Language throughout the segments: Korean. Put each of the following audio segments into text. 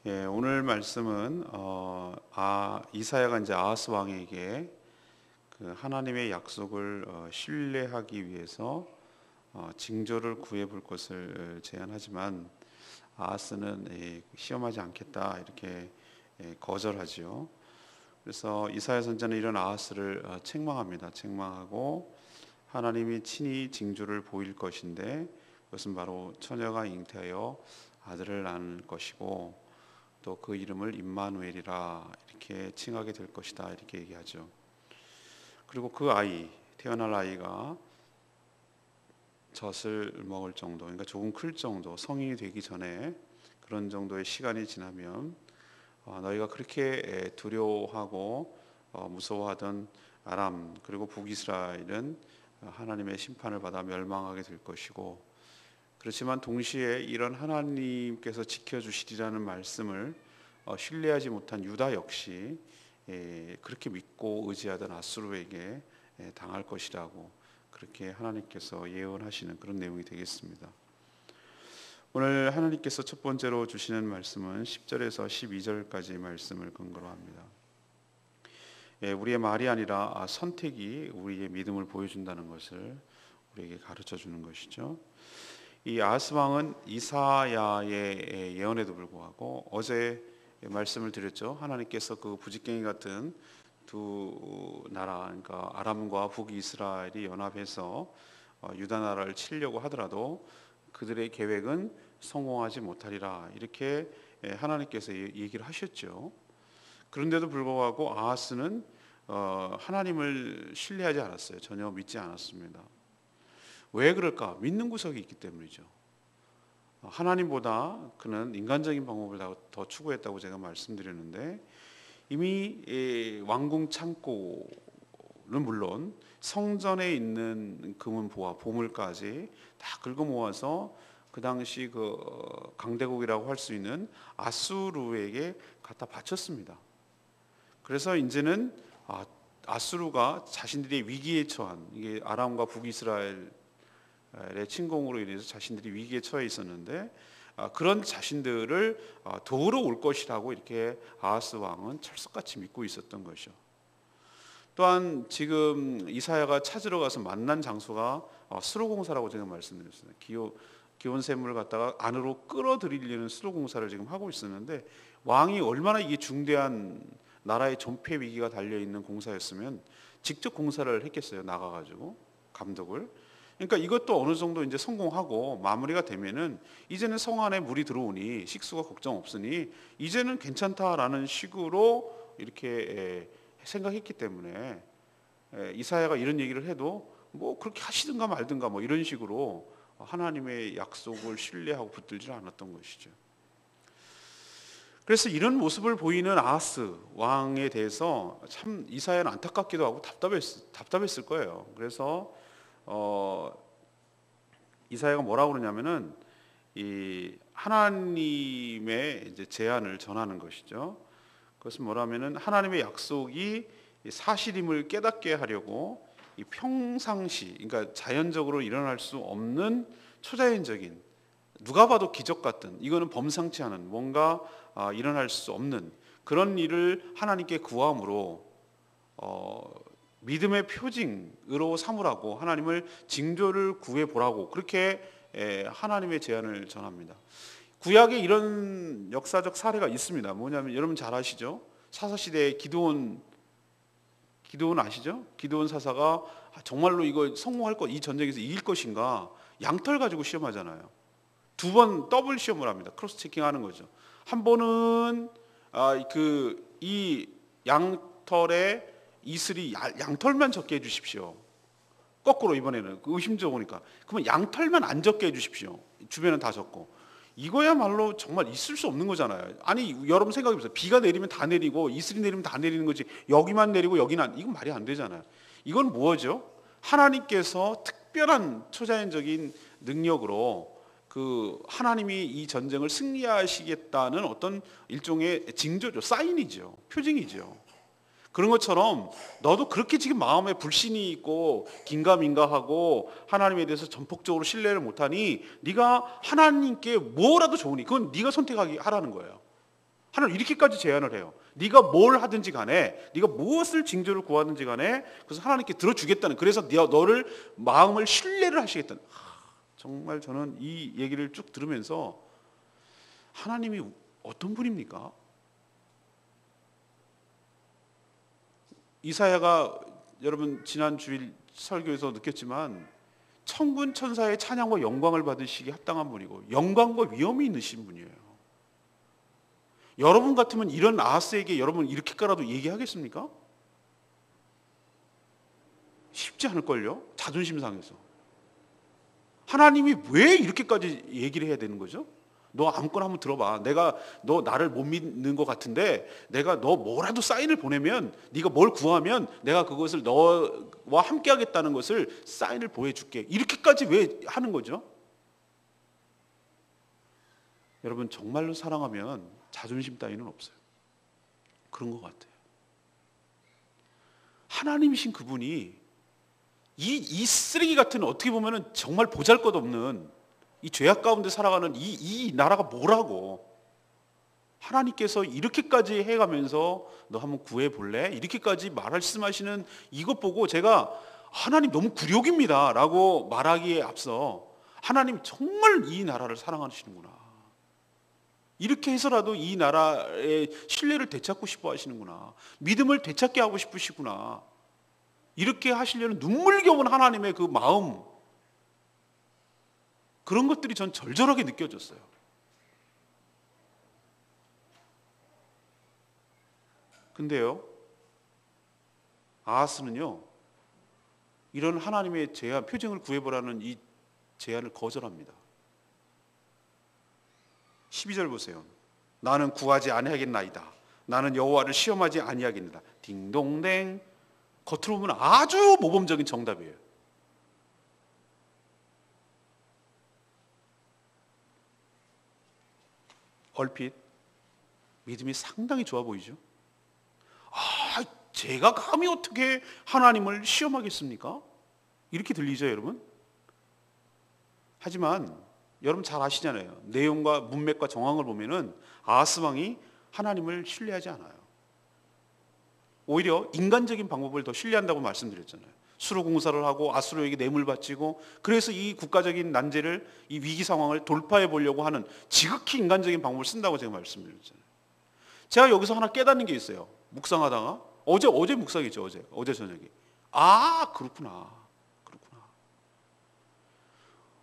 예, 오늘 말씀은 이사야가 이제 아하스 왕에게 그 하나님의 약속을 신뢰하기 위해서 징조를 구해 볼 것을 제안하지만 아하스는 시험하지 않겠다 이렇게 거절하지요. 그래서 이사야 선지자는 이런 아하스를 책망합니다. 책망하고 하나님이 친히 징조를 보일 것인데 그것은 바로 처녀가 잉태하여 아들을 낳을 것이고 또 그 이름을 임마누엘이라 이렇게 칭하게 될 것이다 이렇게 얘기하죠. 그리고 그 아이 태어날 아이가 젖을 먹을 정도, 그러니까 조금 클 정도, 성인이 되기 전에 그런 정도의 시간이 지나면 너희가 그렇게 두려워하고 무서워하던 아람 그리고 북이스라엘은 하나님의 심판을 받아 멸망하게 될 것이고, 그렇지만 동시에 이런 하나님께서 지켜주시리라는 말씀을 신뢰하지 못한 유다 역시 그렇게 믿고 의지하던 아수르에게 당할 것이라고 그렇게 하나님께서 예언하시는 그런 내용이 되겠습니다. 오늘 하나님께서 첫 번째로 주시는 말씀은 10절에서 12절까지 말씀을 근거로 합니다. 우리의 말이 아니라 선택이 우리의 믿음을 보여준다는 것을 우리에게 가르쳐 주는 것이죠. 이 아하스 왕은 이사야의 예언에도 불구하고 어제 말씀을 드렸죠. 하나님께서 그 부직갱이 같은 두 나라, 그러니까 아람과 북이스라엘이 연합해서 유다 나라를 치려고 하더라도 그들의 계획은 성공하지 못하리라 이렇게 하나님께서 얘기를 하셨죠. 그런데도 불구하고 아하스는 하나님을 신뢰하지 않았어요. 전혀 믿지 않았습니다. 왜 그럴까? 믿는 구석이 있기 때문이죠. 하나님보다 그는 인간적인 방법을 더 추구했다고 제가 말씀드렸는데, 이미 왕궁 창고는 물론 성전에 있는 금은보화, 보물까지 다 긁어 모아서 그 당시 그 강대국이라고 할 수 있는 아수르에게 갖다 바쳤습니다. 그래서 이제는 아수르가 자신들이 위기에 처한, 이게 아람과 북이스라엘 의 침공으로 인해서 자신들이 위기에 처해 있었는데 그런 자신들을 도우러 올 것이라고 이렇게 아하스 왕은 철석같이 믿고 있었던 것이죠. 또한 지금 이사야가 찾으러 가서 만난 장소가 수로공사라고 제가 말씀드렸어요. 기온 샘물을 갖다가 안으로 끌어들이려는 수로공사를 지금 하고 있었는데, 왕이 얼마나 이게 중대한 나라의 전폐 위기가 달려 있는 공사였으면 직접 공사를 했겠어요. 나가가지고 감독을. 그러니까 이것도 어느 정도 이제 성공하고 마무리가 되면은 이제는 성 안에 물이 들어오니 식수가 걱정 없으니 이제는 괜찮다라는 식으로 이렇게 생각했기 때문에 이사야가 이런 얘기를 해도 뭐 그렇게 하시든가 말든가 뭐 이런 식으로 하나님의 약속을 신뢰하고 붙들지 않았던 것이죠. 그래서 이런 모습을 보이는 아하스 왕에 대해서 참 이사야는 안타깝기도 하고 답답했을 거예요. 그래서 이사야가 뭐라고 그러냐면은 이 하나님의 이제 제안을 전하는 것이죠. 그것은 뭐라면은 하나님의 약속이 사실임을 깨닫게 하려고 이 평상시, 그러니까 자연적으로 일어날 수 없는 초자연적인, 누가 봐도 기적 같은, 이거는 범상치 않은 뭔가 일어날 수 없는 그런 일을 하나님께 구함으로 믿음의 표징으로 삼으라고, 하나님을 징조를 구해보라고 그렇게 하나님의 제안을 전합니다. 구약에 이런 역사적 사례가 있습니다. 뭐냐면 여러분 잘 아시죠? 사사시대에 기드온 아시죠? 기드온 사사가 정말로 이거 성공할 것, 이 전쟁에서 이길 것인가, 양털 가지고 시험하잖아요. 두 번 더블 시험을 합니다. 크로스 체킹하는 거죠. 한 번은 이 양털에 이슬이 양털만 적게 해주십시오. 거꾸로 이번에는 의심쩍으니까 그러면 양털만 안 적게 해주십시오. 주변은 다 적고. 이거야말로 정말 있을 수 없는 거잖아요. 아니 여러분 생각해보세요. 비가 내리면 다 내리고 이슬이 내리면 다 내리는 거지 여기만 내리고 여기는 안, 이건 말이 안 되잖아요. 이건 뭐죠? 하나님께서 특별한 초자연적인 능력으로 그 하나님이 이 전쟁을 승리하시겠다는 어떤 일종의 징조죠. 사인이죠. 표징이죠. 그런 것처럼 너도 그렇게 지금 마음에 불신이 있고 긴가민가하고 하나님에 대해서 전폭적으로 신뢰를 못하니 네가 하나님께 뭐라도 좋으니 그건 네가 선택하기 하라는 거예요. 하나님 이렇게까지 제안을 해요. 네가 뭘 하든지 간에, 네가 무엇을 징조를 구하든지 간에, 그래서 하나님께 들어주겠다는, 그래서 너를 마음을 신뢰를 하시겠다는. 정말 저는 이 얘기를 쭉 들으면서 하나님이 어떤 분입니까? 이사야가 여러분 지난 주일 설교에서 느꼈지만 천군 천사의 찬양과 영광을 받으시기 합당한 분이고 영광과 위엄이 있으신 분이에요. 여러분 같으면 이런 아하스에게 여러분 이렇게까라도 얘기하겠습니까? 쉽지 않을걸요? 자존심 상해서. 하나님이 왜 이렇게까지 얘기를 해야 되는 거죠? 너 아무거나 한번 들어봐. 너 나를 못 믿는 것 같은데 내가 너 뭐라도 사인을 보내면, 네가 뭘 구하면 내가 그것을 너와 함께 하겠다는 것을 사인을 보여줄게. 이렇게까지 왜 하는 거죠? 여러분 정말로 사랑하면 자존심 따위는 없어요. 그런 것 같아요. 하나님이신 그분이 이 쓰레기 같은, 어떻게 보면 정말 보잘것없는 이 죄악 가운데 살아가는 이 나라가 뭐라고, 하나님께서 이렇게까지 해가면서 너 한번 구해볼래? 이렇게까지 말씀하시는 이것 보고 제가 하나님 너무 굴욕입니다 라고 말하기에 앞서 하나님 정말 이 나라를 사랑하시는구나, 이렇게 해서라도 이 나라의 신뢰를 되찾고 싶어 하시는구나, 믿음을 되찾게 하고 싶으시구나, 이렇게 하시려는 눈물겨운 하나님의 그 마음, 그런 것들이 전 절절하게 느껴졌어요. 근데요, 아하스는요, 이런 하나님의 제안, 표징을 구해보라는 이 제안을 거절합니다. 12절 보세요. 나는 구하지 아니하겠나이다. 나는 여호와를 시험하지 아니하겠나이다. 딩동댕. 겉으로 보면 아주 모범적인 정답이에요. 얼핏 믿음이 상당히 좋아 보이죠? 제가 감히 어떻게 하나님을 시험하겠습니까? 이렇게 들리죠, 여러분? 하지만 여러분 잘 아시잖아요. 내용과 문맥과 정황을 보면은 아하스 왕이 하나님을 신뢰하지 않아요. 오히려 인간적인 방법을 더 신뢰한다고 말씀드렸잖아요. 수로 공사를 하고 아수르에게 뇌물 바치고, 그래서 이 국가적인 난제를, 이 위기 상황을 돌파해 보려고 하는 지극히 인간적인 방법을 쓴다고 제가 말씀드렸잖아요. 제가 여기서 하나 깨닫는 게 있어요. 묵상하다가 어제 묵상했죠. 어제 저녁에. 그렇구나.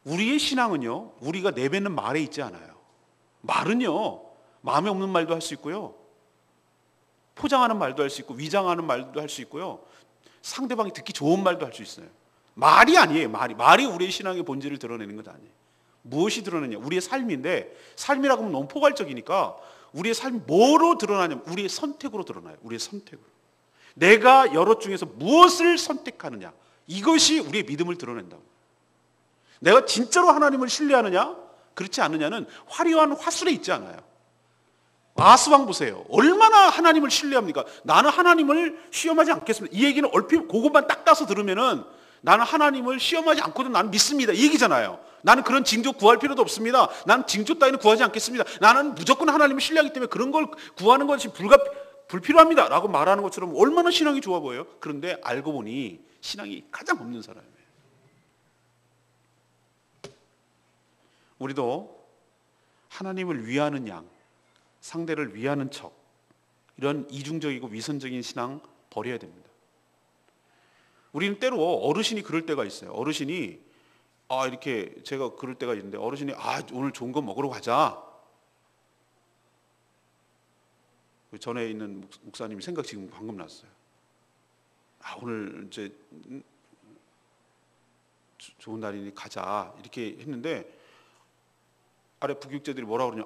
우리의 신앙은요, 우리가 내뱉는 말에 있지 않아요. 말은요, 마음에 없는 말도 할 수 있고요, 포장하는 말도 할 수 있고, 위장하는 말도 할 수 있고요, 상대방이 듣기 좋은 말도 할 수 있어요. 말이 아니에요. 말이 우리의 신앙의 본질을 드러내는 것 아니에요. 무엇이 드러내냐? 우리의 삶인데, 삶이라고 하면 너무 포괄적이니까 우리의 삶이 뭐로 드러나냐면 우리의 선택으로 드러나요. 우리의 선택으로. 내가 여러 중에서 무엇을 선택하느냐, 이것이 우리의 믿음을 드러낸다고. 내가 진짜로 하나님을 신뢰하느냐 그렇지 않느냐는 화려한 화술에 있지 않아요. 아하스왕 보세요. 얼마나 하나님을 신뢰합니까? 나는 하나님을 시험하지 않겠습니다. 이 얘기는 얼핏 그것만 딱 따서 들으면은 나는 하나님을 시험하지 않고도 나는 믿습니다, 이 얘기잖아요. 나는 그런 징조 구할 필요도 없습니다. 나는 징조 따위는 구하지 않겠습니다. 나는 무조건 하나님을 신뢰하기 때문에 그런 걸 구하는 것이 불필요합니다 라고 말하는 것처럼 얼마나 신앙이 좋아 보여요. 그런데 알고 보니 신앙이 가장 없는 사람이에요. 우리도 하나님을 위하는 양, 상대를 위하는 척, 이런 이중적이고 위선적인 신앙 버려야 됩니다. 우리는 때로 어르신이 그럴 때가 있어요. 어르신이 이렇게 제가 그럴 때가 있는데, 어르신이 오늘 좋은 거 먹으러 가자. 전에 있는 목사님이 생각 지금 방금 났어요. 오늘 이제 좋은 날이니 가자 이렇게 했는데, 아래 부교육자들이 뭐라 그러냐?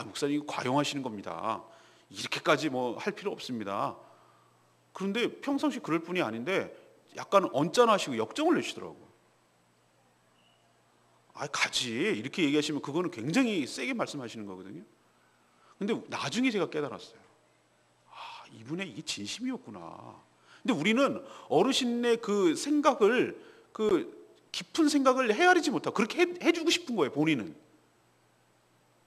목사님 과용하시는 겁니다. 이렇게까지 뭐 할 필요 없습니다. 그런데 평상시 그럴 뿐이 아닌데 약간 언짢아하시고 역정을 내시더라고요. 가지 이렇게 얘기하시면 그거는 굉장히 세게 말씀하시는 거거든요. 근데 나중에 제가 깨달았어요. 이분의 이게 진심이었구나. 근데 우리는 어르신의 그 생각을, 그 깊은 생각을 헤아리지 못하고 그렇게 해주고 싶은 거예요, 본인은.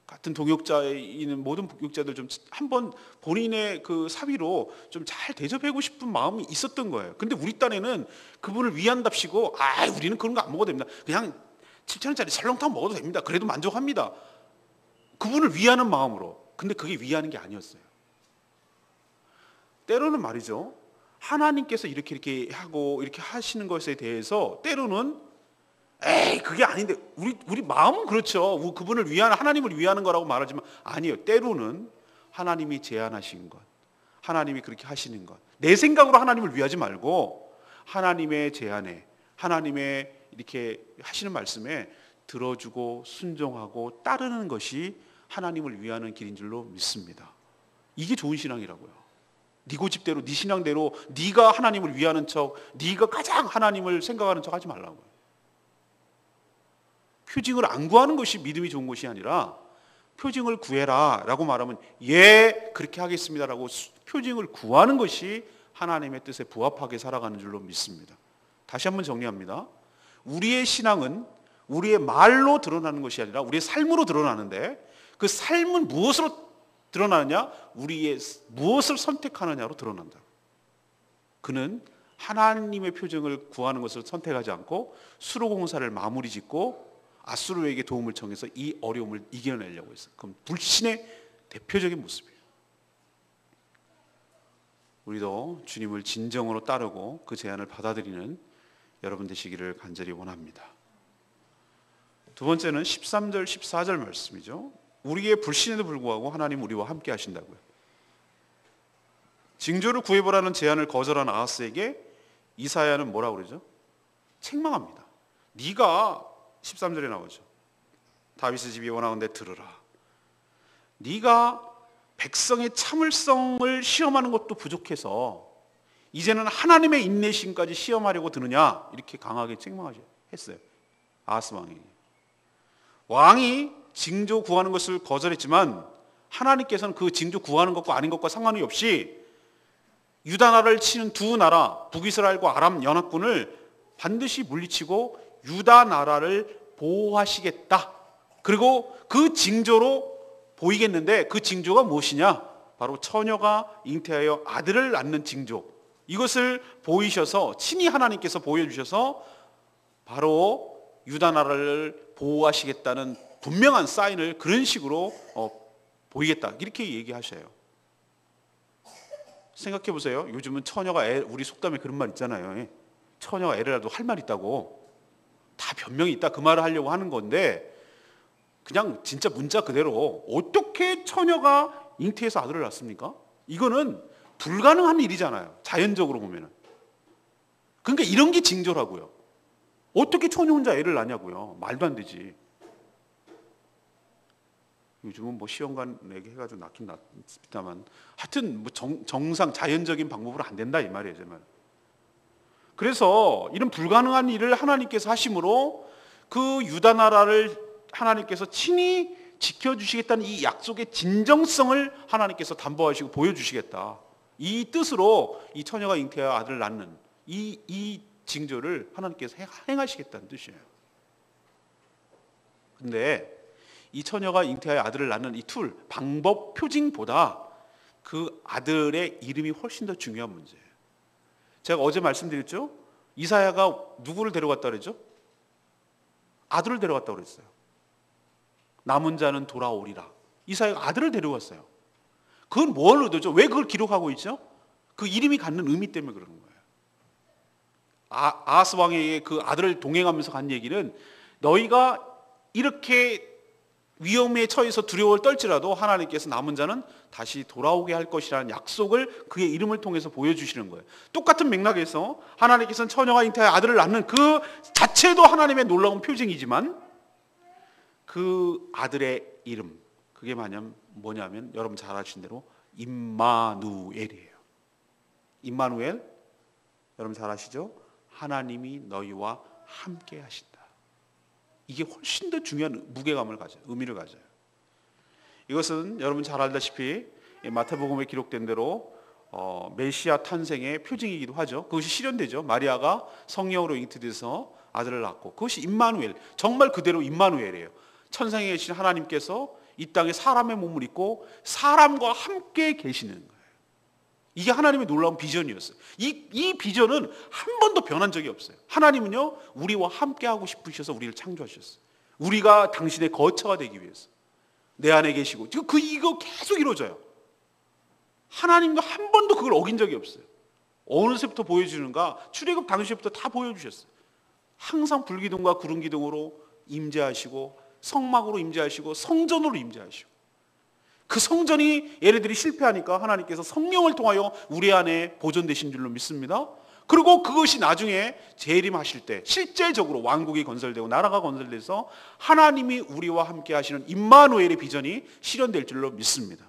같은 동역자에 있는 모든 동역자들 좀 한번 본인의 그 사위로 좀 잘 대접하고 싶은 마음이 있었던 거예요. 근데 우리 딴에는 그분을 위한답시고 우리는 그런 거 안 먹어도 됩니다. 그냥 7,000원짜리 설렁탕 먹어도 됩니다. 그래도 만족합니다. 그분을 위하는 마음으로. 근데 그게 위하는 게 아니었어요. 때로는 말이죠. 하나님께서 이렇게 하고 이렇게 하시는 것에 대해서 때로는 그게 아닌데 우리 마음은 그렇죠. 그분을 위하는 하나님을 위하는 거라고 말하지만 아니에요. 때로는 하나님이 제안하신 것, 하나님이 그렇게 하시는 것, 내 생각으로 하나님을 위하지 말고 하나님의 제안에 하나님의 이렇게 하시는 말씀에 들어주고 순종하고 따르는 것이 하나님을 위하는 길인 줄로 믿습니다. 이게 좋은 신앙이라고요. 네 고집대로 네 신앙대로 네가 하나님을 위하는 척, 네가 가장 하나님을 생각하는 척 하지 말라고요. 표징을 안 구하는 것이 믿음이 좋은 것이 아니라 표징을 구해라 라고 말하면 그렇게 하겠습니다 라고 표징을 구하는 것이 하나님의 뜻에 부합하게 살아가는 줄로 믿습니다. 다시 한번 정리합니다. 우리의 신앙은 우리의 말로 드러나는 것이 아니라 우리의 삶으로 드러나는데 그 삶은 무엇으로 드러나느냐? 우리의 무엇을 선택하느냐로 드러난다. 그는 하나님의 표징을 구하는 것을 선택하지 않고 수로공사를 마무리 짓고 아수르에게 도움을 청해서 이 어려움을 이겨내려고 했어요. 그럼 불신의 대표적인 모습이에요. 우리도 주님을 진정으로 따르고 그 제안을 받아들이는 여러분 되시기를 간절히 원합니다. 두 번째는 13절 14절 말씀이죠. 우리의 불신에도 불구하고 하나님 우리와 함께 하신다고요. 징조를 구해보라는 제안을 거절한 아하스에게 이사야는 뭐라고 그러죠? 책망합니다. 네가 13절에 나오죠. 다윗의 집이 원하건대 들으라. 네가 백성의 참을성을 시험하는 것도 부족해서 이제는 하나님의 인내심까지 시험하려고 드느냐, 이렇게 강하게 책망했어요. 아하스 왕이 징조 구하는 것을 거절했지만 하나님께서는 그 징조 구하는 것과 아닌 것과 상관이 없이 유다 나라를 치는 두 나라 북이스라엘과 아람 연합군을 반드시 물리치고 유다 나라를 보호하시겠다. 그리고 그 징조로 보이겠는데 그 징조가 무엇이냐? 바로 처녀가 잉태하여 아들을 낳는 징조. 이것을 보이셔서 친히 하나님께서 보여주셔서 바로 유다 나라를 보호하시겠다는 분명한 사인을 그런 식으로 보이겠다. 이렇게 얘기하셔요. 생각해 보세요. 요즘은 처녀가 우리 속담에 그런 말 있잖아요. 처녀가 애를 낳아도 할 말 있다고. 다 변명이 있다 그 말을 하려고 하는 건데 그냥 진짜 문자 그대로 어떻게 처녀가 잉태해서 아들을 낳습니까? 이거는 불가능한 일이잖아요. 자연적으로 보면은. 그러니까 이런 게 징조라고요. 어떻게 처녀 혼자 애를 낳냐고요. 말도 안 되지. 요즘은 뭐 시험관에게 해가지고 낳긴 낳습니다만 하여튼 뭐 정상 자연적인 방법으로 안 된다 이 말이에요. 제 말. 그래서 이런 불가능한 일을 하나님께서 하심으로 그 유다 나라를 하나님께서 친히 지켜주시겠다는 이 약속의 진정성을 하나님께서 담보하시고 보여주시겠다. 이 뜻으로 이 처녀가 잉태하여 아들을 낳는 이 징조를 하나님께서 행하시겠다는 뜻이에요. 근데 이 처녀가 잉태하여 아들을 낳는 이 방법 표징보다 그 아들의 이름이 훨씬 더 중요한 문제예요. 제가 어제 말씀드렸죠? 이사야가 누구를 데려갔다 그랬죠? 아들을 데려갔다 그랬어요. 남은 자는 돌아오리라. 이사야가 아들을 데려갔어요. 그건 뭘 의도죠? 왜 그걸 기록하고 있죠? 그 이름이 갖는 의미 때문에 그러는 거예요. 아하스 왕에게 그 아들을 동행하면서 간 얘기는 너희가 이렇게 위험에 처해서 두려움을 떨지라도 하나님께서 남은 자는 다시 돌아오게 할 것이라는 약속을 그의 이름을 통해서 보여주시는 거예요. 똑같은 맥락에서 하나님께서는 처녀가 잉태하여 아들을 낳는 그 자체도 하나님의 놀라운 표징이지만 그 아들의 이름 그게 뭐냐면 여러분 잘 아시는 대로 임마누엘이에요. 임마누엘 여러분 잘 아시죠? 하나님이 너희와 함께 하신다. 이게 훨씬 더 중요한 무게감을 가져요. 의미를 가져요. 이것은 여러분 잘 알다시피 마태복음에 기록된 대로 메시아 탄생의 표징이기도 하죠. 그것이 실현되죠. 마리아가 성령으로 잉태돼서 아들을 낳고 그것이 임마누엘 정말 그대로 임마누엘이에요. 천상에 계신 하나님께서 이 땅에 사람의 몸을 입고 사람과 함께 계시는 거예요. 이게 하나님의 놀라운 비전이었어요. 이 비전은 한 번도 변한 적이 없어요. 하나님은요, 우리와 함께 하고 싶으셔서 우리를 창조하셨어요. 우리가 당신의 거처가 되기 위해서 내 안에 계시고, 이거 계속 이루어져요. 하나님도 한 번도 그걸 어긴 적이 없어요. 어느새부터 보여주는가? 출애굽 당시부터 다 보여주셨어요. 항상 불기둥과 구름기둥으로 임재하시고, 성막으로 임재하시고, 성전으로 임재하시고, 그 성전이 얘네들이 실패하니까 하나님께서 성령을 통하여 우리 안에 보존되신 줄로 믿습니다. 그리고 그것이 나중에 재림하실 때 실제적으로 왕국이 건설되고 나라가 건설돼서 하나님이 우리와 함께 하시는 임마누엘의 비전이 실현될 줄로 믿습니다.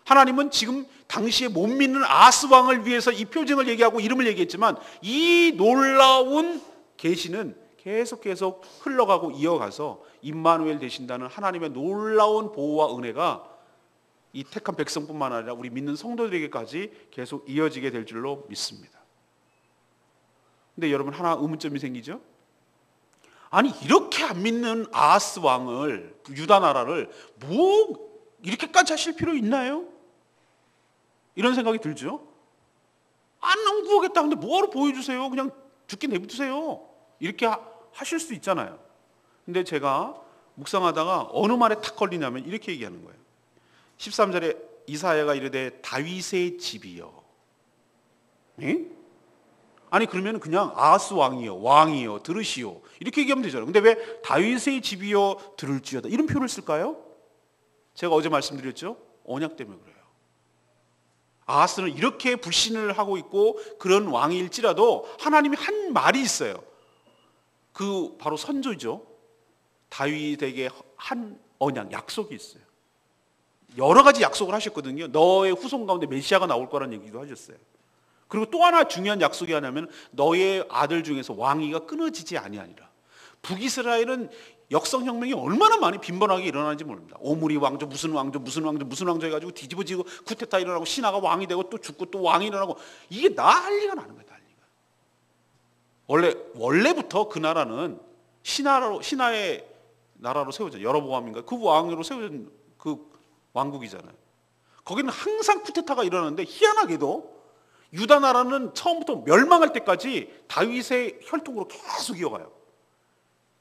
하나님은 지금 당시에 못 믿는 아하스 왕을 위해서 이 표징을 얘기하고 이름을 얘기했지만, 이 놀라운 계시는 계속 흘러가고 이어가서 임마누엘 되신다는 하나님의 놀라운 보호와 은혜가 이 택한 백성뿐만 아니라 우리 믿는 성도들에게까지 계속 이어지게 될 줄로 믿습니다. 근데 여러분, 하나 의문점이 생기죠? 아니, 이렇게 안 믿는 아하스 왕을, 유다 나라를 뭐 이렇게까지 하실 필요 있나요? 이런 생각이 들죠? 안 구하겠다. 근데 뭐하러 보여주세요? 그냥 죽게 내비두세요. 이렇게 하실 수 있잖아요. 근데 제가 묵상하다가 어느 말에 탁 걸리냐면 이렇게 얘기하는 거예요. 13절에 이사야가 이르되 다윗의 집이요. 에? 아니, 그러면 그냥 아하스 왕이요 들으시오, 이렇게 얘기하면 되잖아요. 근데 왜 다윗의 집이요 들을지어다 이런 표현을 쓸까요? 제가 어제 말씀드렸죠? 언약 때문에 그래요. 아하스는 이렇게 불신을 하고 있고 그런 왕일지라도 하나님이 한 말이 있어요. 그 바로 선조죠. 다윗에게 한 언약, 약속이 있어요. 여러 가지 약속을 하셨거든요. 너의 후손 가운데 메시아가 나올 거라는 얘기도 하셨어요. 그리고 또 하나 중요한 약속이 하냐면 너의 아들 중에서 왕위가 끊어지지 아니하니라. 북이스라엘은 역성혁명이 얼마나 많이 빈번하게 일어나는지 모릅니다. 오므리 왕조, 무슨 왕조 해가지고 뒤집어지고 쿠데타 일어나고 신하가 왕이 되고 또 죽고 또 왕이 일어나고, 이게 난리가 나는 거예요. 난리가. 원래부터 그 나라는 신하의 나라로 세워져, 여로보암인가 그 왕으로 세워진 그 왕국이잖아요. 거기는 항상 쿠데타가 일어나는데 희한하게도 유다 나라는 처음부터 멸망할 때까지 다윗의 혈통으로 계속 이어가요.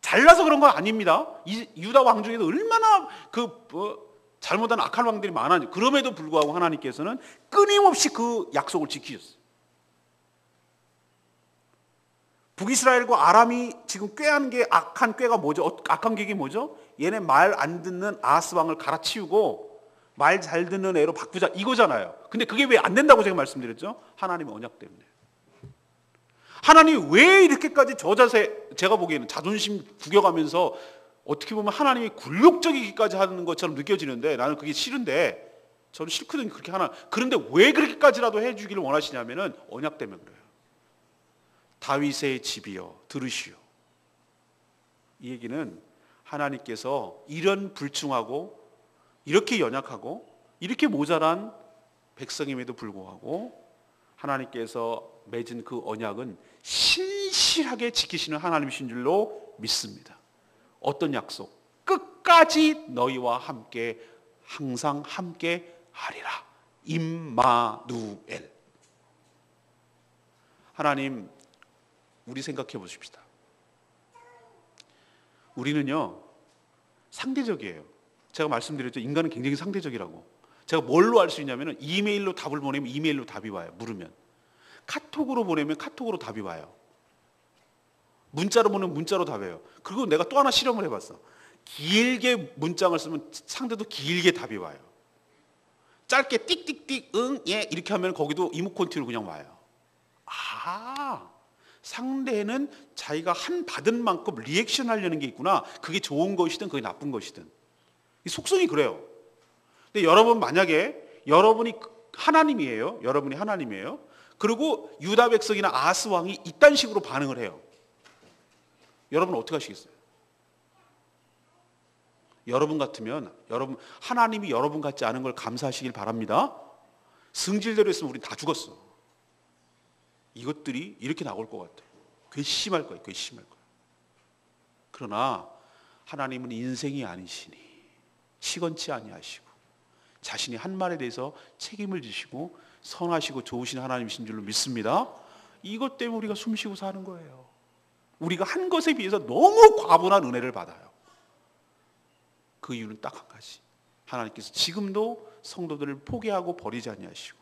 잘나서 그런 건 아닙니다. 이 유다 왕 중에도 얼마나 잘못한 악한 왕들이 많았는지, 그럼에도 불구하고 하나님께서는 끊임없이 그 약속을 지키셨어요. 북이스라엘과 아람이 지금 꾀하는 게 악한 꾀가 뭐죠? 악한 계획이 뭐죠? 얘네 말 안 듣는 아하스 왕을 갈아치우고 말 잘 듣는 애로 바꾸자, 이거잖아요. 근데 그게 왜 안 된다고 제가 말씀드렸죠? 하나님의 언약 때문에. 하나님이 왜 이렇게까지 저 자세, 제가 보기에는 자존심 구겨가면서 어떻게 보면 하나님이 굴욕적이기까지 하는 것처럼 느껴지는데, 나는 그게 싫은데, 저는 싫거든요, 그렇게 하나. 그런데 왜 그렇게까지라도 해주기를 원하시냐면은 언약 때문에 그래요. 다윗의 집이여 들으시오. 이 얘기는 하나님께서 이런 불충하고 이렇게 연약하고 이렇게 모자란 백성임에도 불구하고 하나님께서 맺은 그 언약은 신실하게 지키시는 하나님이신 줄로 믿습니다. 어떤 약속? 끝까지 너희와 함께 항상 함께 하리라. 임마누엘. 하나님, 우리 생각해 보십시다. 우리는요 상대적이에요. 제가 말씀드렸죠, 인간은 굉장히 상대적이라고. 제가 뭘로 알 수 있냐면, 이메일로 답을 보내면 이메일로 답이 와요. 물으면. 카톡으로 보내면 카톡으로 답이 와요. 문자로 보내면 문자로 답해요. 그리고 내가 또 하나 실험을 해봤어. 길게 문장을 쓰면 상대도 길게 답이 와요. 짧게 띡띡띡 응 예 이렇게 하면 거기도 이모콘티로 그냥 와요. 아, 상대는 자기가 한 받은 만큼 리액션 하려는 게 있구나. 그게 좋은 것이든 그게 나쁜 것이든. 이 속성이 그래요. 근데 여러분, 만약에 여러분이 하나님이에요. 여러분이 하나님이에요. 그리고 유다 백성이나 아하스 왕이 이딴 식으로 반응을 해요. 여러분은 어떻게 하시겠어요? 여러분 같으면, 여러분 하나님이 여러분 같지 않은 걸 감사하시길 바랍니다. 승질대로 했으면 우린 다 죽었어. 이것들이 이렇게 나올 것 같아요. 괘씸할 거예요. 괘씸할 거예요. 그러나 하나님은 인생이 아니시니 시건치 아니하시고 자신이 한 말에 대해서 책임을 지시고 선하시고 좋으신 하나님이신 줄로 믿습니다. 이것 때문에 우리가 숨쉬고 사는 거예요. 우리가 한 것에 비해서 너무 과분한 은혜를 받아요. 그 이유는 딱 한 가지. 하나님께서 지금도 성도들을 포기하고 버리지 아니하시고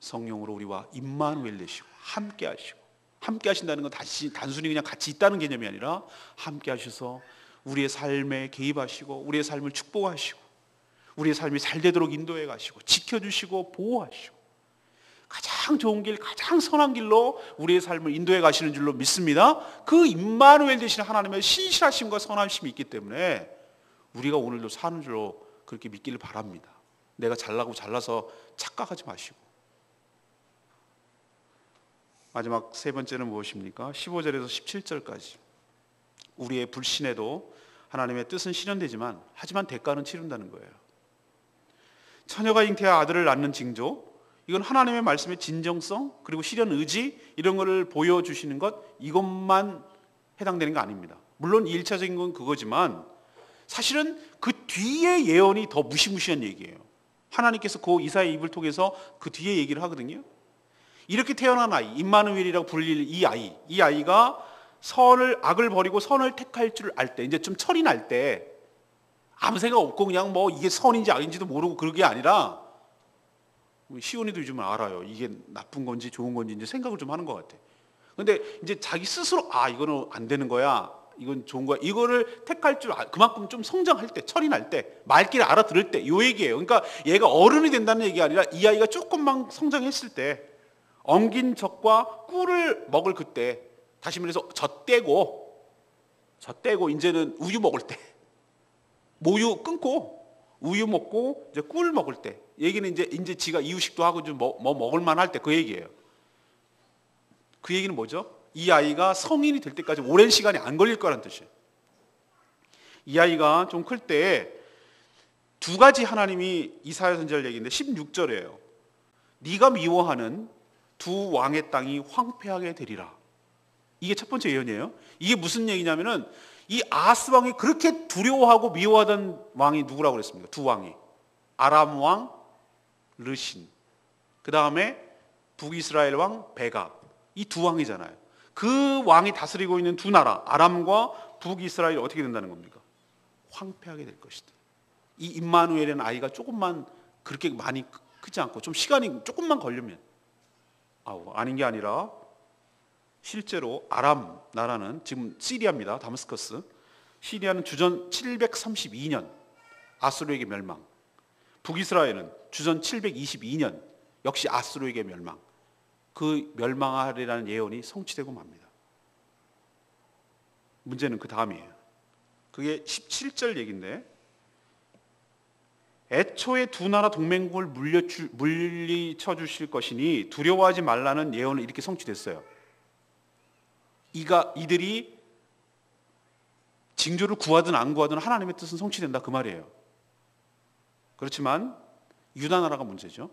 성령으로 우리와 임마누엘 되시고 함께 하시고, 함께 하신다는 건 단순히 그냥 같이 있다는 개념이 아니라 함께 하셔서 우리의 삶에 개입하시고 우리의 삶을 축복하시고 우리의 삶이 잘 되도록 인도해 가시고 지켜주시고 보호하시고 가장 좋은 길, 가장 선한 길로 우리의 삶을 인도해 가시는 줄로 믿습니다. 그 임마누엘 되시는 하나님의 신실하심과 선하심이 있기 때문에 우리가 오늘도 사는 줄로 그렇게 믿기를 바랍니다. 내가 잘나고 잘나서 착각하지 마시고. 마지막 세 번째는 무엇입니까? 15절에서 17절까지. 우리의 불신에도 하나님의 뜻은 실현되지만 하지만 대가는 치른다는 거예요. 처녀가 잉태하 아들을 낳는 징조, 이건 하나님의 말씀의 진정성 그리고 실현 의지 이런 거를 보여주시는 것, 이것만 해당되는 거 아닙니다. 물론 1차적인 건 그거지만 사실은 그 뒤에 예언이 더 무시무시한 얘기예요. 하나님께서 그 이사야의 입을 통해서 그 뒤에 얘기를 하거든요. 이렇게 태어난 아이, 임마누엘이라고 불릴 이 아이가 악을 버리고 선을 택할 줄 알 때, 이제 좀 철이 날 때 아무 생각 없고 그냥 뭐 이게 선인지 악인지도 모르고 그런 게 아니라, 시온이도 요즘은 알아요. 이게 나쁜 건지 좋은 건지 이제 생각을 좀 하는 것 같아. 근데 이제 자기 스스로 이거는 안 되는 거야, 이건 좋은 거야, 이거를 택할 줄 그만큼 좀 성장할 때, 철이 날 때, 말귀를 알아들을 때, 이 얘기예요. 그러니까 얘가 어른이 된다는 얘기가 아니라 이 아이가 조금만 성장했을 때, 엉긴 젖과 꿀을 먹을 그때, 다시 말해서 젖 떼고 이제는 우유 먹을 때, 모유 끊고 우유 먹고 이제 꿀 먹을 때, 얘기는 이제 지가 이유식도 하고 좀 뭐 먹을 만할 때 그 얘기예요. 그 얘기는 뭐죠? 이 아이가 성인이 될 때까지 오랜 시간이 안 걸릴 거라는 뜻이에요. 이 아이가 좀 클 때 두 가지 하나님이 이사야 선지자를 얘기인데 16절이에요. 네가 미워하는 두 왕의 땅이 황폐하게 되리라. 이게 첫 번째 예언이에요. 이게 무슨 얘기냐면은 이 아하스 왕이 그렇게 두려워하고 미워하던 왕이 누구라고 그랬습니까? 두 왕이. 아람 왕 르신, 그 다음에 북이스라엘 왕 베갑. 이 두 왕이잖아요. 그 왕이 다스리고 있는 두 나라, 아람과 북이스라엘이 어떻게 된다는 겁니까? 황폐하게 될 것이다. 이 임마누엘이라는 아이가 조금만, 그렇게 많이 크지 않고 좀 시간이 조금만 걸리면, 아닌 게 아니라 실제로 아람 나라는 지금 시리아입니다. 다마스커스. 시리아는 주전 732년 아수르에게 멸망. 북이스라엘은 주전 722년 역시 아수르에게 멸망. 그 멸망하리라는 예언이 성취되고 맙니다. 문제는 그 다음이에요. 그게 17절 얘기인데, 애초에 두 나라 동맹국을 물리쳐 주실 것이니 두려워하지 말라는 예언은 이렇게 성취됐어요. 이들이 징조를 구하든 안 구하든 하나님의 뜻은 성취된다, 그 말이에요. 그렇지만 유다 나라가 문제죠.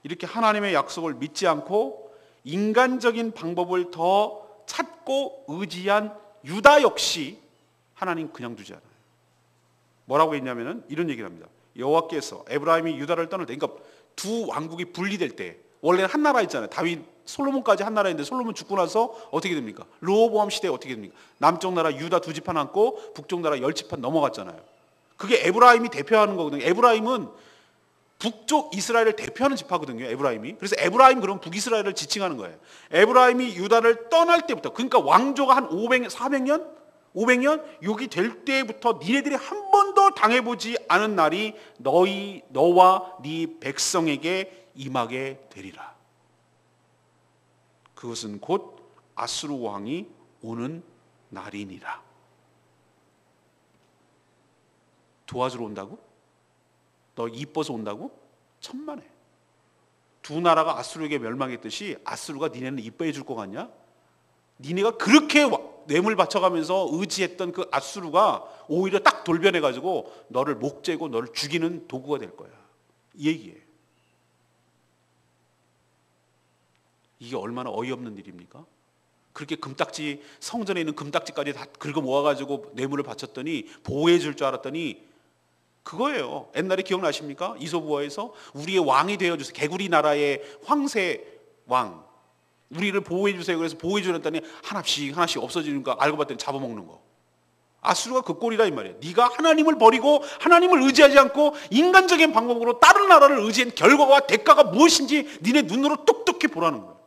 이렇게 하나님의 약속을 믿지 않고 인간적인 방법을 더 찾고 의지한 유다 역시 하나님 그냥 두지 않아요. 뭐라고 했냐면은 이런 얘기를 합니다. 여호와께서 에브라임이 유다를 떠날 때, 그러니까 두 왕국이 분리될 때, 원래는 한 나라였잖아요. 다윗, 솔로몬까지 한 나라인데 솔로몬 죽고 나서 어떻게 됩니까? 르호보암 시대에 어떻게 됩니까? 남쪽 나라 유다 두 지파 남고 북쪽 나라 10지파 넘어갔잖아요. 그게 에브라임이 대표하는 거거든요. 에브라임은 북쪽 이스라엘을 대표하는 지파거든요. 에브라임이. 그래서 에브라임 그러면 북이스라엘을 지칭하는 거예요. 에브라임이 유다를 떠날 때부터, 그러니까 왕조가 한 400년? 500년? 여기 될 때부터 니네들이 한 번도 당해보지 않은 날이 너와 네 백성에게 임하게 되리라. 그것은 곧 아수르 왕이 오는 날이니라. 도와주러 온다고? 너 이뻐서 온다고? 천만에. 두 나라가 아수르에게 멸망했듯이 아수르가 니네는 이뻐해 줄 것 같냐? 니네가 그렇게 뇌물 바쳐가면서 의지했던 그 아수르가 오히려 딱 돌변해가지고 너를 목재고 너를 죽이는 도구가 될 거야. 이 얘기예요. 이게 얼마나 어이없는 일입니까? 그렇게 금딱지, 성전에 있는 금딱지까지 다 긁어 모아가지고 뇌물을 바쳤더니 보호해 줄 줄 알았더니 그거예요. 옛날에 기억나십니까? 이솝우화에서 우리의 왕이 되어주세요. 개구리 나라의 황새 왕, 우리를 보호해주세요. 그래서 보호해주랬더니 하나씩 없어지는 거 알고 봤더니 잡아먹는 거. 아수르가 그 꼴이라 이 말이에요. 네가 하나님을 버리고 하나님을 의지하지 않고 인간적인 방법으로 다른 나라를 의지한 결과와 대가가 무엇인지 니네 눈으로 똑똑히 보라는 거예요.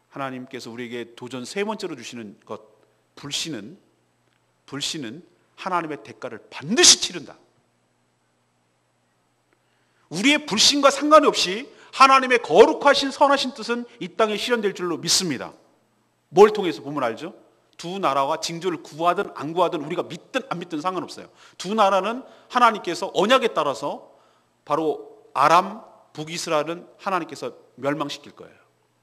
하나님께서 우리에게 도전 세 번째로 주시는 것, 불신은 하나님의 대가를 반드시 치른다. 우리의 불신과 상관이 없이 하나님의 거룩하신 선하신 뜻은 이 땅에 실현될 줄로 믿습니다. 뭘 통해서 보면 알죠? 두 나라와 징조를 구하든 안 구하든 우리가 믿든 안 믿든 상관없어요. 두 나라는 하나님께서 언약에 따라서 바로 아람, 북이스라엘은 하나님께서 멸망시킬 거예요.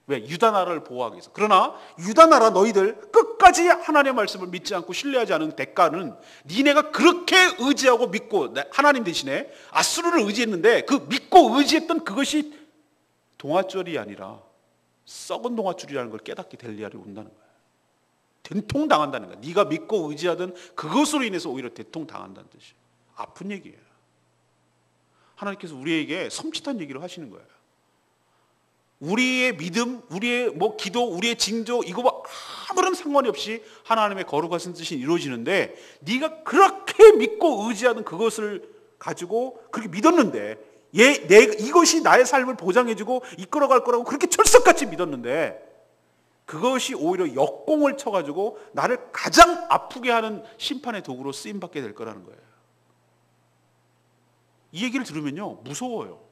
왜? 유다 나라를 보호하기 위해서. 그러나 유다 나라 너희들 끝까지 하나님의 말씀을 믿지 않고 신뢰하지 않은 대가는 니네가 그렇게 의지하고 믿고 하나님 대신에 아수르를 의지했는데 그 믿고 의지했던 그것이 동아줄이 아니라 썩은 동아줄이라는 걸 깨닫게 될 날이 온다는 거예요. 된통당한다는 거예요. 네가 믿고 의지하던 그것으로 인해서 오히려 대통당한다는 뜻이에요. 아픈 얘기예요. 하나님께서 우리에게 섬찟한 얘기를 하시는 거예요. 우리의 믿음, 우리의 기도, 우리의 징조 이거와 아무런 상관이 없이 하나님의 거룩하신 뜻이 이루어지는데 네가 그렇게 믿고 의지하는 그것을 가지고 그렇게 믿었는데 이것이 나의 삶을 보장해주고 이끌어갈 거라고 그렇게 철석같이 믿었는데 그것이 오히려 역공을 쳐가지고 나를 가장 아프게 하는 심판의 도구로 쓰임받게 될 거라는 거예요. 이 얘기를 들으면요 무서워요.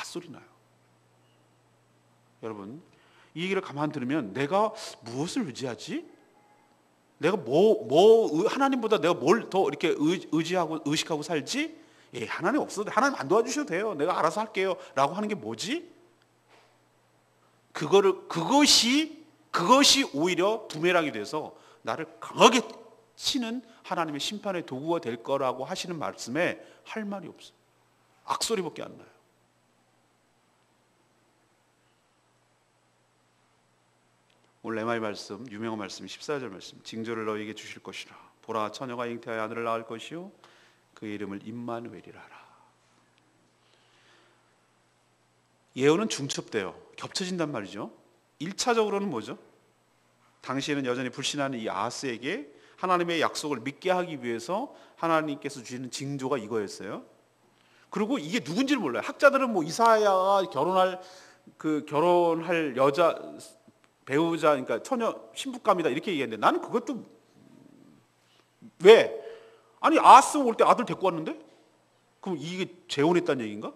소리 나요. 여러분, 이 얘기를 가만 들으면 내가 무엇을 의지하지? 내가 하나님보다 내가 뭘 더 이렇게 의지하고 의식하고 살지? 하나님 없어도 하나님 안 도와주셔도 돼요. 내가 알아서 할게요. 라고 하는 게 뭐지? 그것이 오히려 부메랑이 돼서 나를 강하게 치는 하나님의 심판의 도구가 될 거라고 하시는 말씀에 할 말이 없어요. 악소리밖에 안 나요. 오늘 레마의 말씀, 유명한 말씀 14절 말씀. 징조를 너희에게 주실 것이라. 보라 처녀가 잉태하여 아들을 낳을 것이요 그의 이름을 임마누엘이라 하라. 예언은 중첩돼요. 겹쳐진단 말이죠. 1차적으로는 뭐죠? 당시에는 여전히 불신하는 이 아하스에게 하나님의 약속을 믿게 하기 위해서 하나님께서 주시는 징조가 이거였어요. 그리고 이게 누군지를 몰라요. 학자들은 이사야가 결혼할 여자 배우자, 그러니까 처녀 신부감이다 이렇게 얘기했는데 나는 그것도 왜? 아니 아하스 올 때 아들 데리고 왔는데? 그럼 이게 재혼했다는 얘기인가?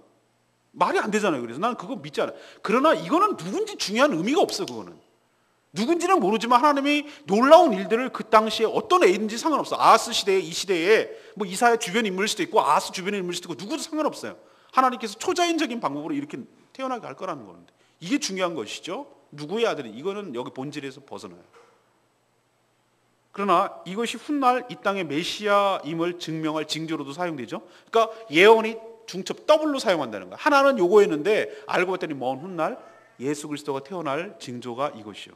말이 안 되잖아요. 그래서 나는 그거 믿지 않아요. 그러나 이거는 누군지 중요한 의미가 없어요. 그거는 누군지는 모르지만 하나님이 놀라운 일들을 그 당시에 어떤 애인지 상관없어. 아하스 시대에 이 시대에 이사야 주변 인물일 수도 있고 아하스 주변의 인물일 수도 있고 누구도 상관없어요. 하나님께서 초자연적인 방법으로 이렇게 태어나게 할 거라는 건데 이게 중요한 것이죠. 누구의 아들이 이거는 여기 본질에서 벗어나요. 그러나 이것이 훗날 이 땅의 메시아임을 증명할 징조로도 사용되죠. 그러니까 예언이 중첩 더블로 사용한다는 거야. 하나는 요거였는데 알고 봤더니 먼 훗날 예수 그리스도가 태어날 징조가 이것이요.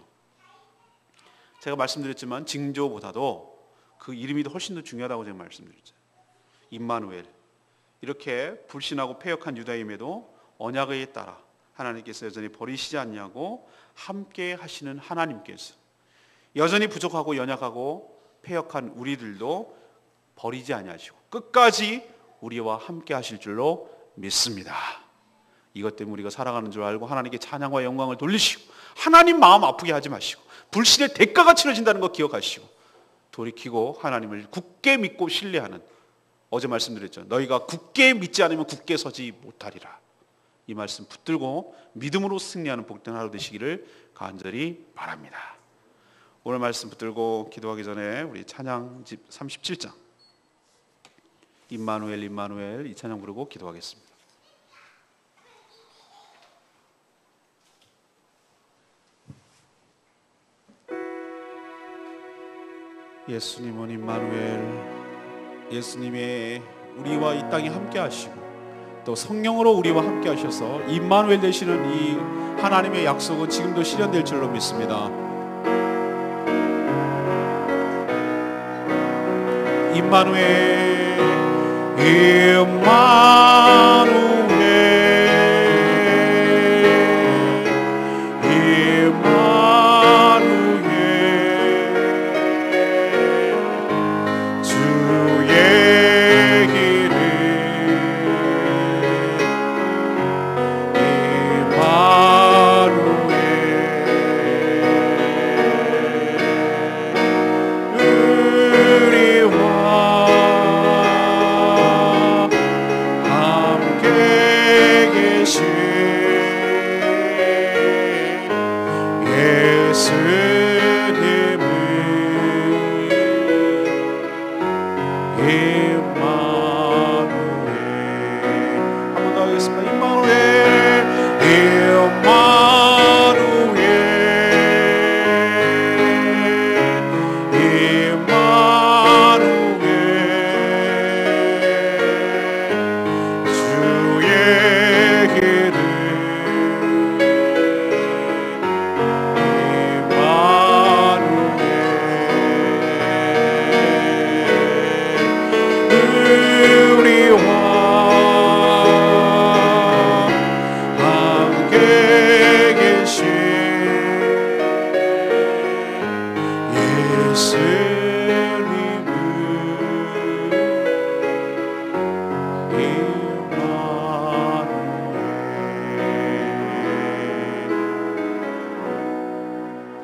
제가 말씀드렸지만 징조보다도 그 이름이 훨씬 더 중요하다고 제가 말씀드렸죠. 임마누엘. 이렇게 불신하고 패역한 유다임에도 언약에 따라 하나님께서 여전히 버리시지 않냐고 함께 하시는 하나님께서 여전히 부족하고 연약하고 패역한 우리들도 버리지 아니하시고 끝까지 우리와 함께 하실 줄로 믿습니다. 이것 때문에 우리가 살아가는 줄 알고 하나님께 찬양과 영광을 돌리시고 하나님 마음 아프게 하지 마시고 불신의 대가가 치러진다는 거 기억하시고 돌이키고 하나님을 굳게 믿고 신뢰하는 어제 말씀드렸죠. 너희가 굳게 믿지 않으면 굳게 서지 못하리라. 이 말씀 붙들고 믿음으로 승리하는 복된 하루 되시기를 간절히 바랍니다. 오늘 말씀 붙들고 기도하기 전에 우리 찬양집 37장 임마누엘 임마누엘 이 찬양 부르고 기도하겠습니다. 예수님은 임마누엘 예수님의 우리와 이 땅에 함께 하시고 또 성령으로 우리와 함께 하셔서 임마누엘 되시는 이 하나님의 약속은 지금도 실현될 줄로 믿습니다. 임마누엘 임마누엘 임마누엘 주의 이름 임마누엘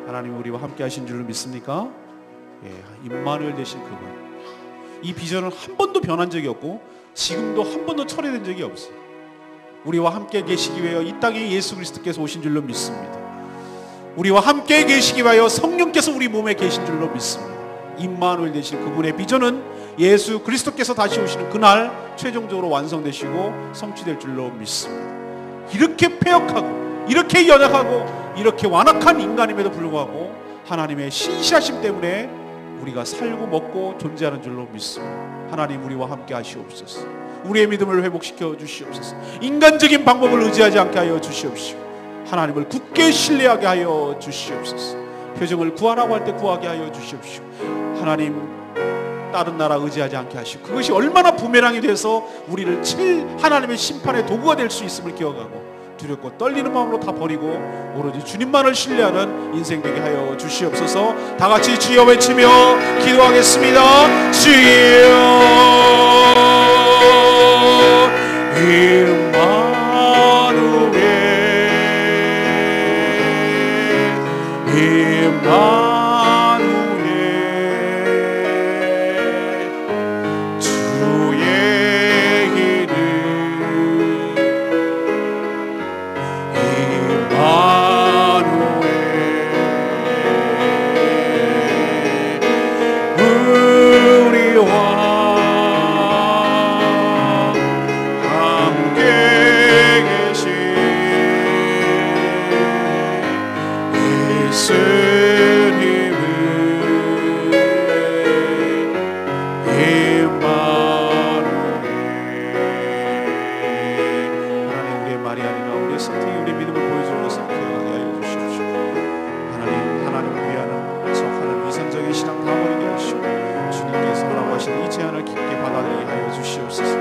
하나님 우리와 함께 하신 줄로 믿습니까? 임마누엘 되신 그분, 이 비전은 한 번도 변한 적이 없고 지금도 한 번도 철회된 적이 없어요. 우리와 함께 계시기 위하여 이 땅에 예수 그리스도께서 오신 줄로 믿습니다. 우리와 함께 계시기 위하여 성령께서 우리 몸에 계신 줄로 믿습니다. 임마누엘 되신 그분의 비전은 예수 그리스도께서 다시 오시는 그날 최종적으로 완성되시고 성취될 줄로 믿습니다. 이렇게 패역하고 이렇게 연약하고 이렇게 완악한 인간임에도 불구하고 하나님의 신실하심 때문에 우리가 살고 먹고 존재하는 줄로 믿습니다. 하나님 우리와 함께 하시옵소서. 우리의 믿음을 회복시켜 주시옵소서. 인간적인 방법을 의지하지 않게 하여 주시옵시고 하나님을 굳게 신뢰하게 하여 주시옵소서. 표정을 구하라고 할 때 구하게 하여 주시옵시고 하나님 다른 나라 의지하지 않게 하시고 그것이 얼마나 부메랑이 돼서 우리를 칠 하나님의 심판의 도구가 될 수 있음을 기억하고 두렵고 떨리는 마음으로 다 버리고 오로지 주님만을 신뢰하는 인생 되게 하여 주시옵소서. 다 같이 주여 외치며 기도하겠습니다. 주여 임마누엘 임마누엘 주의 이름 임마누엘 우리와 함께 계신 예수님은 임마누엘. 하나님 우리의 말이 아니라 우리의 선택이 우리의 믿음을 보여주는 것을 기억하게 하여 주십시오. 하나님을 위하는 속하는 위선적인 신앙 다 버리게 하시고 주님께서 하라고 하시는 이 제안을 깊게 받아들이게 하여 주시옵소서.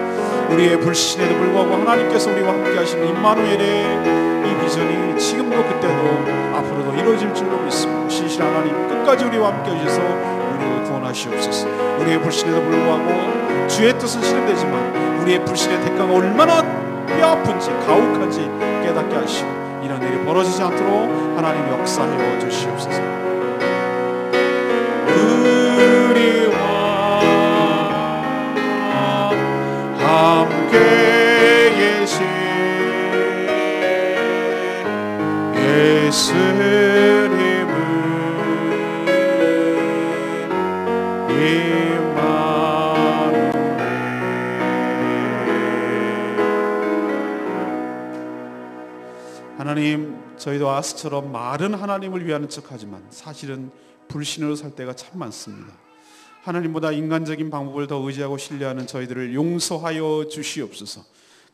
우리의 불신에도 불구하고 하나님께서 우리와 함께 하시는 임마누엘의 이 비전이 지금도 그때도 앞으로도 이루어질 줄로 믿습니다. 신실한 하나님 끝까지 우리와 함께 하셔서 우리를 구원하시옵소서. 우리의 불신에도 불구하고 주의 뜻은 실현되지만 우리의 불신의 대가가 얼마나 뼈아픈지 가혹한지 깨닫게 하시고 이런 일이 벌어지지 않도록 하나님 역사하여 주시옵소서. 우리와 함께 계신 예수님은 임마누엘. 하나님 저희도 아스처럼 말은 하나님을 위하는 척하지만 사실은 불신으로 살 때가 참 많습니다. 하나님보다 인간적인 방법을 더 의지하고 신뢰하는 저희들을 용서하여 주시옵소서.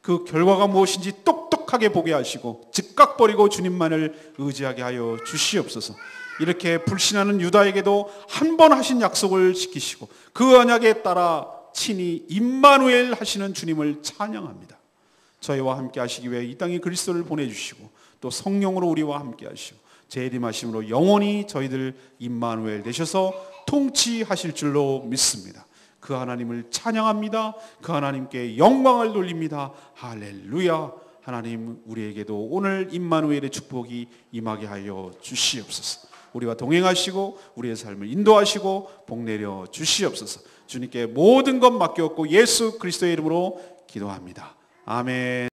그 결과가 무엇인지 똑똑하게 보게 하시고 즉각 버리고 주님만을 의지하게 하여 주시옵소서. 이렇게 불신하는 유다에게도 한 번 하신 약속을 지키시고 그 언약에 따라 친히 임마누엘 하시는 주님을 찬양합니다. 저희와 함께 하시기 위해 이 땅에 그리스도를 보내주시고 또 성령으로 우리와 함께 하시고 재림하심으로 영원히 저희들 임마누엘 되셔서 통치하실 줄로 믿습니다. 그 하나님을 찬양합니다. 그 하나님께 영광을 돌립니다. 할렐루야. 하나님, 우리에게도 오늘 임마누엘의 축복이 임하게 하여 주시옵소서. 우리와 동행하시고 우리의 삶을 인도하시고 복내려 주시옵소서. 주님께 모든 것 맡겼고 예수 그리스도의 이름으로 기도합니다. 아멘.